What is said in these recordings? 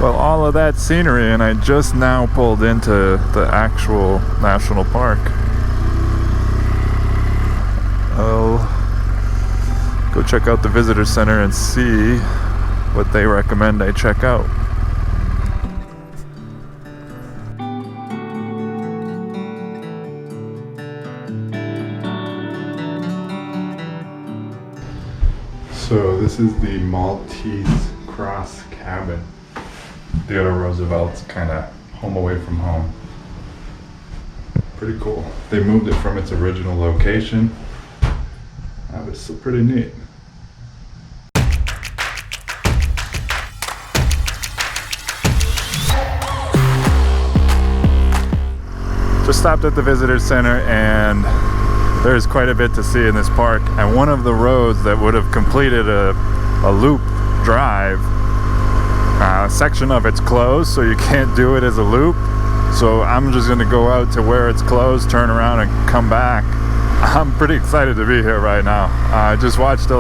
Well, all of that scenery, and I just now pulled into the actual national park. I'll go check out the visitor center and see what they recommend I check out. So this is the Maltese Cross Cabin. Theodore Roosevelt's kind of home away from home. Pretty cool. They moved it from its original location. That was still pretty neat. Just stopped at the visitor center, and there's quite a bit to see in this park. And one of the roads that would have completed a loop drive, a section of it's closed, so you can't do it as a loop. So I'm just gonna go out to where it's closed, turn around and come back. I'm pretty excited to be here right now. I just watched a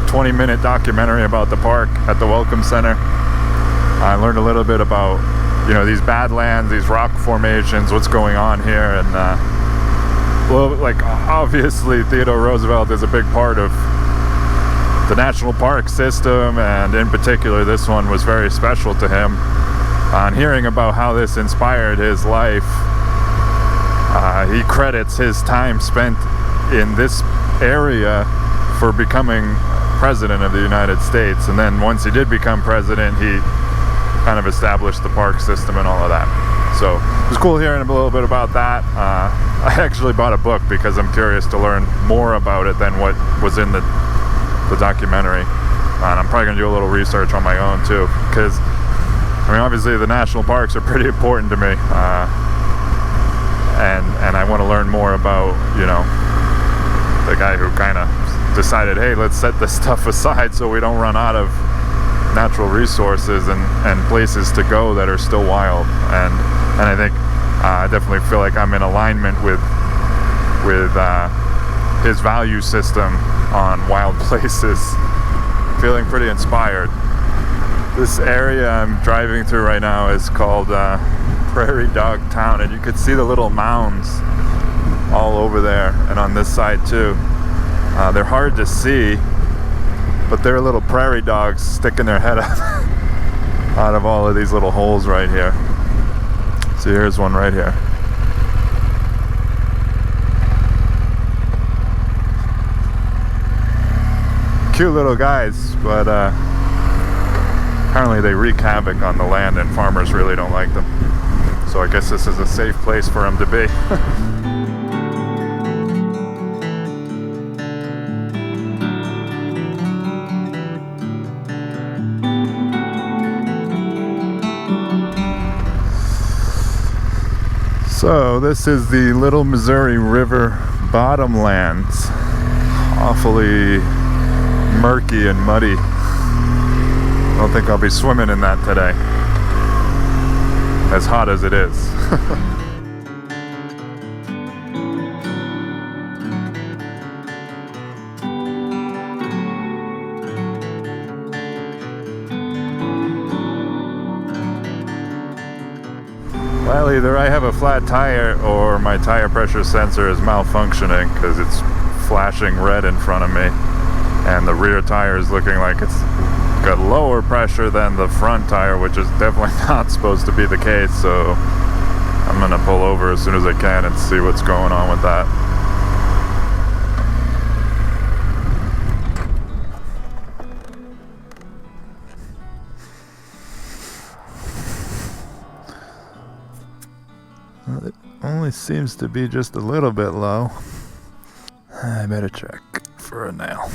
20-minute documentary about the park at the Welcome Center. I learned a little bit about, you know, these badlands, these rock formations, what's going on here, and well, obviously Theodore Roosevelt is a big part of the national park system, and in particular this one was very special to him. On hearing about how this inspired his life, he credits his time spent in this area for becoming president of the United States. And then once he did become president, he kind of established the park system and all of that. So it was cool hearing a little bit about that. I actually bought a book because I'm curious to learn more about it than what was in the documentary. And I'm probably going to do a little research on my own too, because I mean, obviously the national parks are pretty important to me. And I want to learn more about, you know, the guy who kind of decided, hey, let's set this stuff aside so we don't run out of natural resources and places to go that are still wild. And I think I definitely feel like I'm in alignment with his value system on wild places. Feeling pretty inspired. This area I'm driving through right now is called Prairie Dog Town, and you could see the little mounds all over there and on this side too. They're hard to see, but they're little prairie dogs sticking their head out of all of these little holes right here. So here's one right here. Cute little guys, but apparently they wreak havoc on the land and farmers really don't like them. So I guess this is a safe place for them to be. So this is the Little Missouri River Bottomlands. Awfully murky and muddy. I don't think I'll be swimming in that today, as hot as it is. Well, either I have a flat tire or my tire pressure sensor is malfunctioning, because it's flashing red in front of me, and the rear tire is looking like it's got lower pressure than the front tire, which is definitely not supposed to be the case. So I'm gonna pull over as soon as I can and see what's going on with that. Well, it only seems to be just a little bit low. I better check for a nail.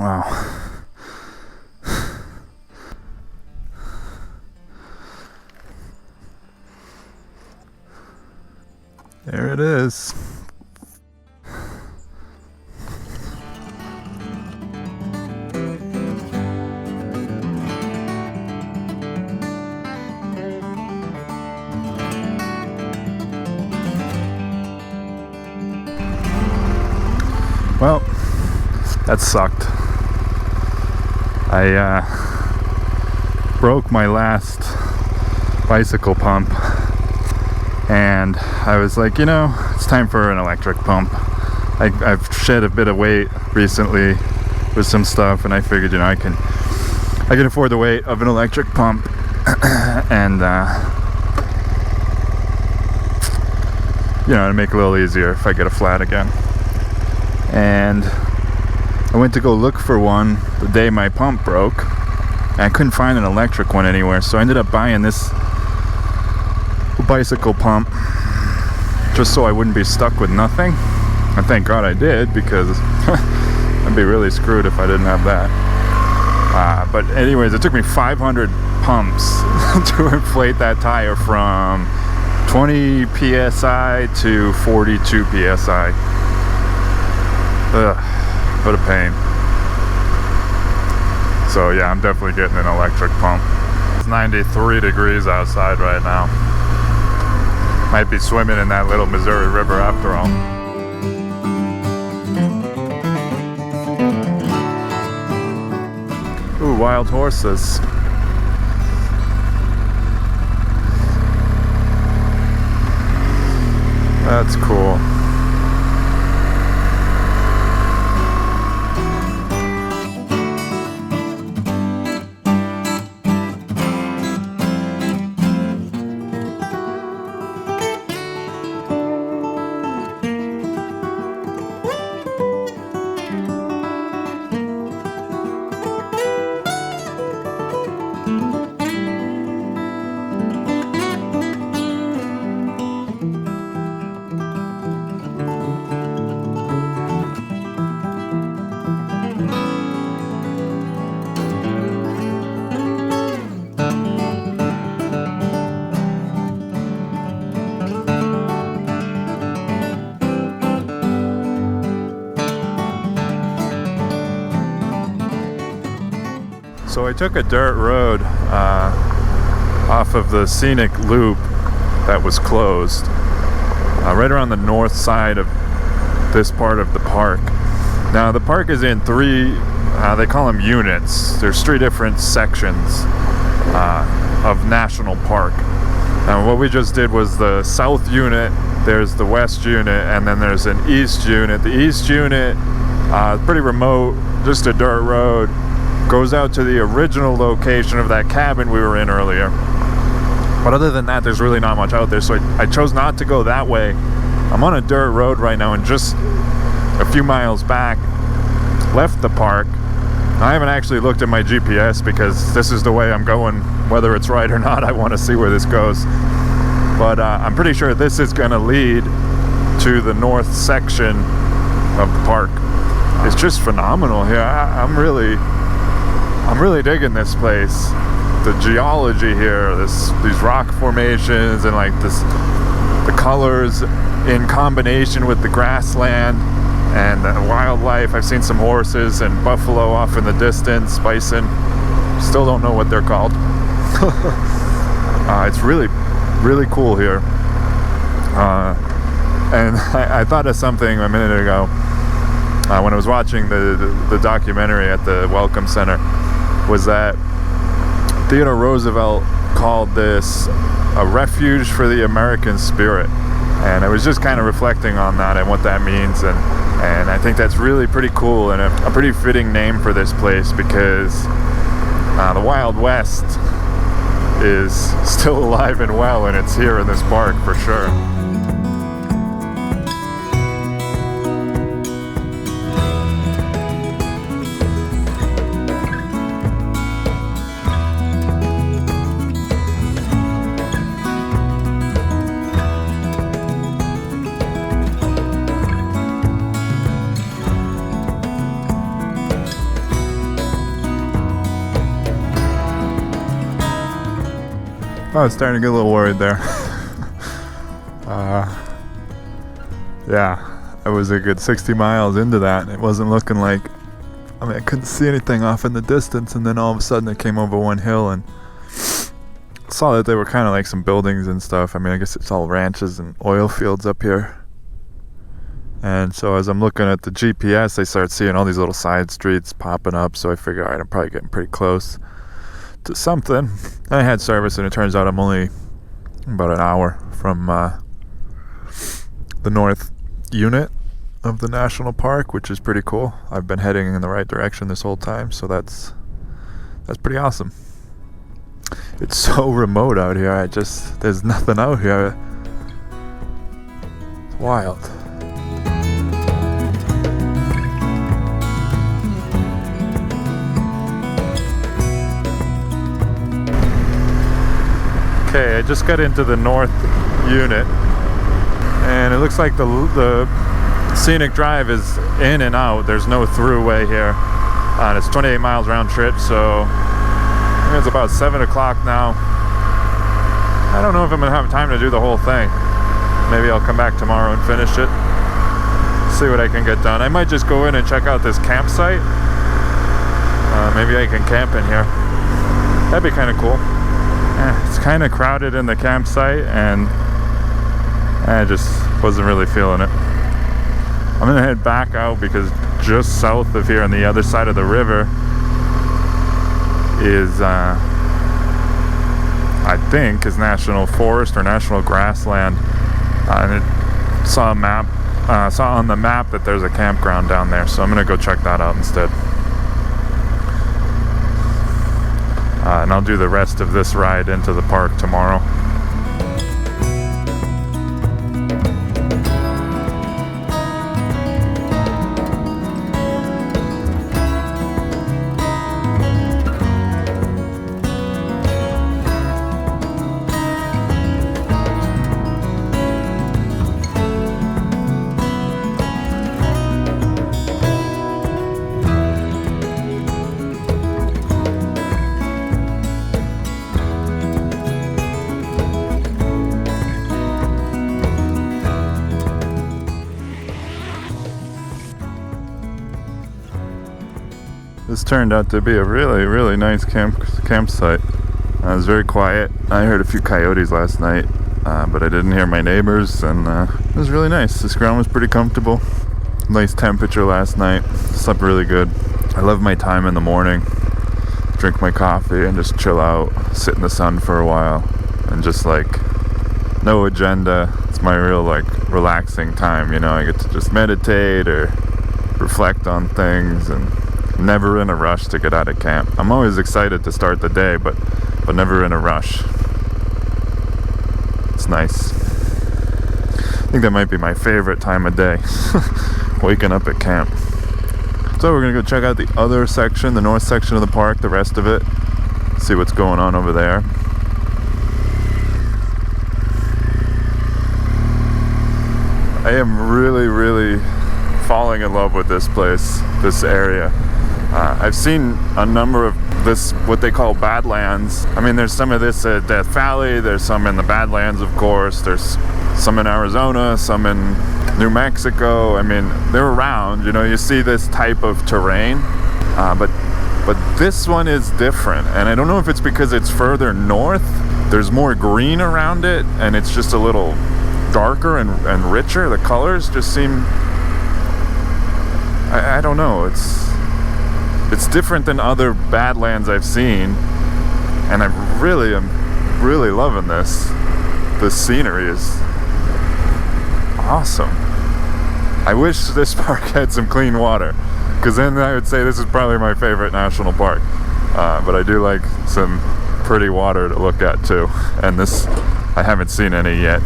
Wow. There it is. Well, that sucked. I broke my last bicycle pump, and I was like, you know, it's time for an electric pump. I've shed a bit of weight recently with some stuff, and I figured, you know, I can afford the weight of an electric pump, and you know, to make it a little easier if I get a flat again. And I went to go look for one the day my pump broke, and I couldn't find an electric one anywhere, so I ended up buying this bicycle pump just so I wouldn't be stuck with nothing. And thank God I did, because I'd be really screwed if I didn't have that. But anyways, it took me 500 pumps to inflate that tire from 20 psi to 42 psi. Ugh, what a pain. So yeah, I'm definitely getting an electric pump. It's 93 degrees outside right now. Might be swimming in that little Missouri River after all. Ooh, wild horses. That's cool. So I took a dirt road off of the scenic loop that was closed, right around the north side of this part of the park. Now the park is in three, they call them units. There's three different sections of National Park. Now what we just did was the south unit, there's the west unit, and then there's an east unit. The east unit, pretty remote, just a dirt road, goes out to the original location of that cabin we were in earlier. But other than that, there's really not much out there, so I chose not to go that way. I'm on a dirt road right now, and just a few miles back, left the park. I haven't actually looked at my GPS because this is the way I'm going. Whether it's right or not, I want to see where this goes. But I'm pretty sure this is going to lead to the north section of the park. It's just phenomenal here. I'm really digging this place. The geology here, these rock formations, and like the colors in combination with the grassland and the wildlife. I've seen some horses and buffalo off in the distance, bison. Still don't know what they're called. It's really cool here. And I thought of something a minute ago when I was watching the documentary at the Welcome Center, was that Theodore Roosevelt called this a refuge for the American spirit. And I was just kind of reflecting on that and what that means, and I think that's really pretty cool and a pretty fitting name for this place, because the Wild West is still alive and well, and it's here in this park for sure. I was starting to get a little worried there. Yeah, I was a good 60 miles into that, and it wasn't looking like, I mean, I couldn't see anything off in the distance, and then all of a sudden I came over one hill and saw that they were kind of like some buildings and stuff. I mean, I guess it's all ranches and oil fields up here. And so as I'm looking at the GPS, I start seeing all these little side streets popping up, so I figure, alright, I'm probably getting pretty close to something. And I had service, and it turns out I'm only about an hour from the north unit of the national park, which is pretty cool. I've been heading in the right direction this whole time, so that's pretty awesome. It's so remote out here. There's nothing out here. It's wild. Okay, I just got into the north unit, and it looks like the scenic drive is in and out. There's no throughway here. And it's 28 miles round trip, so I think it's about 7 o'clock now. I don't know if I'm gonna have time to do the whole thing. Maybe I'll come back tomorrow and finish it. See what I can get done. I might just go in and check out this campsite. Maybe I can camp in here. That'd be kind of cool. It's kind of crowded in the campsite, and I just wasn't really feeling it. I'm gonna head back out because just south of here on the other side of the river is I think is national forest or national grassland, and it saw on the map that there's a campground down there, so I'm gonna go check that out instead. And I'll do the rest of this ride into the park tomorrow. This turned out to be a really, really nice campsite. It was very quiet. I heard a few coyotes last night, but I didn't hear my neighbors, and it was really nice. This ground was pretty comfortable. Nice temperature last night. Slept really good. I love my time in the morning. Drink my coffee and just chill out, sit in the sun for a while, and just like no agenda. It's my real like relaxing time, you know. I get to just meditate or reflect on things, and never in a rush to get out of camp. I'm always excited to start the day, but never in a rush. It's nice. I think that might be my favorite time of day, waking up at camp. So we're gonna go check out the other section, the north section of the park, the rest of it, see what's going on over there. I am really, really falling in love with this place, this area. I've seen a number of this, what they call Badlands. I mean, there's some of this at Death Valley, there's some in the Badlands, of course, there's some in Arizona, some in New Mexico. I mean, they're around, you know, you see this type of terrain, but this one is different, and I don't know if it's because it's further north, there's more green around it, and it's just a little darker and richer. The colors just seem, I don't know, it's different than other Badlands I've seen, and I really am loving this. The scenery is awesome. I wish this park had some clean water, because then I would say this is probably my favorite national park. But I do like some pretty water to look at too, and this, I haven't seen any yet.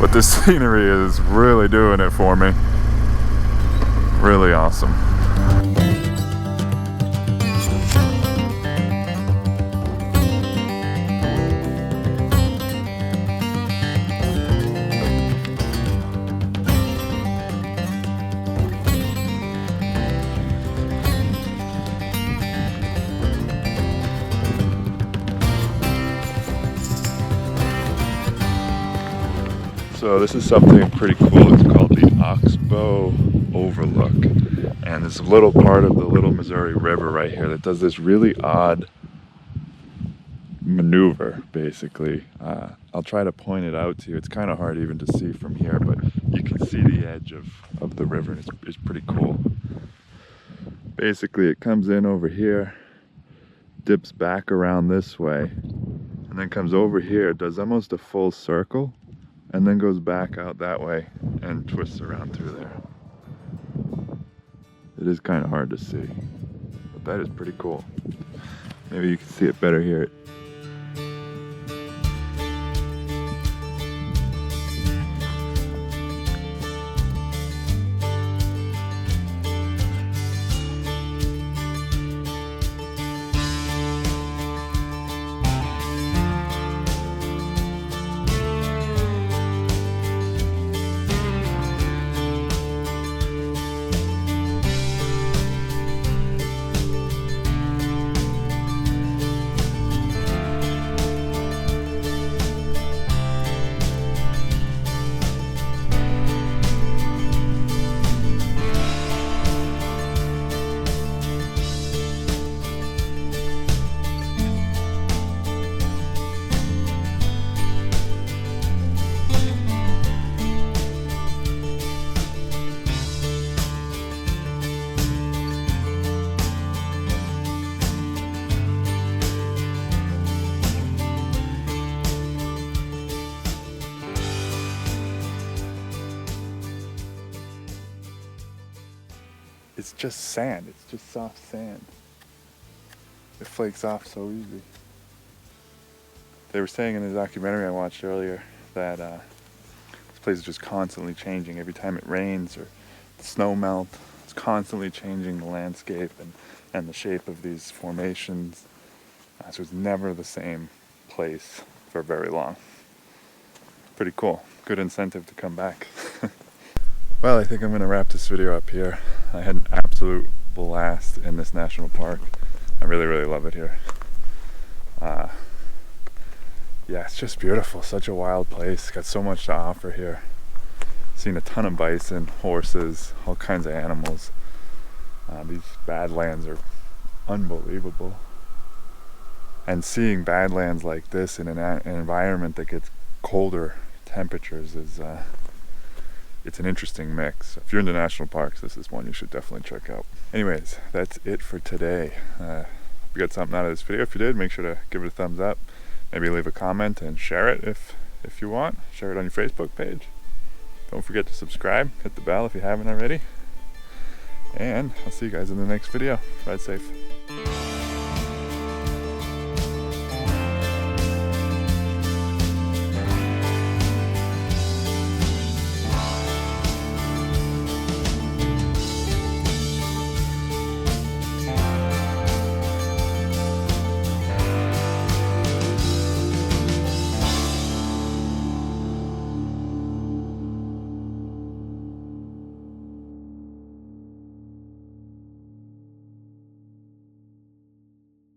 But the scenery is really doing it for me. Really awesome. So this is something pretty cool. It's called the Bow Overlook. And this little part of the Little Missouri River right here that does this really odd maneuver, basically. I'll try to point it out to you. It's kind of hard even to see from here, but you can see the edge of the river. It's pretty cool. Basically, it comes in over here, dips back around this way, and then comes over here, does almost a full circle, and then goes back out that way and twists around through there. It is kind of hard to see, but that is pretty cool. Maybe you can see it better here. It's just sand. It's just soft sand. It flakes off so easy. They were saying in the documentary I watched earlier that this place is just constantly changing. Every time it rains or the snow melt, it's constantly changing the landscape and the shape of these formations. So it's never the same place for very long. Pretty cool. Good incentive to come back. Well, I think I'm going to wrap this video up here. I had an absolute blast in this national park. I really, really love it here. Yeah, it's just beautiful. Such a wild place. Got so much to offer here. Seen a ton of bison, horses, all kinds of animals. These badlands are unbelievable. And seeing badlands like this in an environment that gets colder temperatures is it's an interesting mix. If you're into national parks, this is one you should definitely check out. Anyways, that's it for today. Hope you got something out of this video. If you did, make sure to give it a thumbs up. Maybe leave a comment and share it if you want. Share it on your Facebook page. Don't forget to subscribe. Hit the bell if you haven't already. And I'll see you guys in the next video. Ride safe.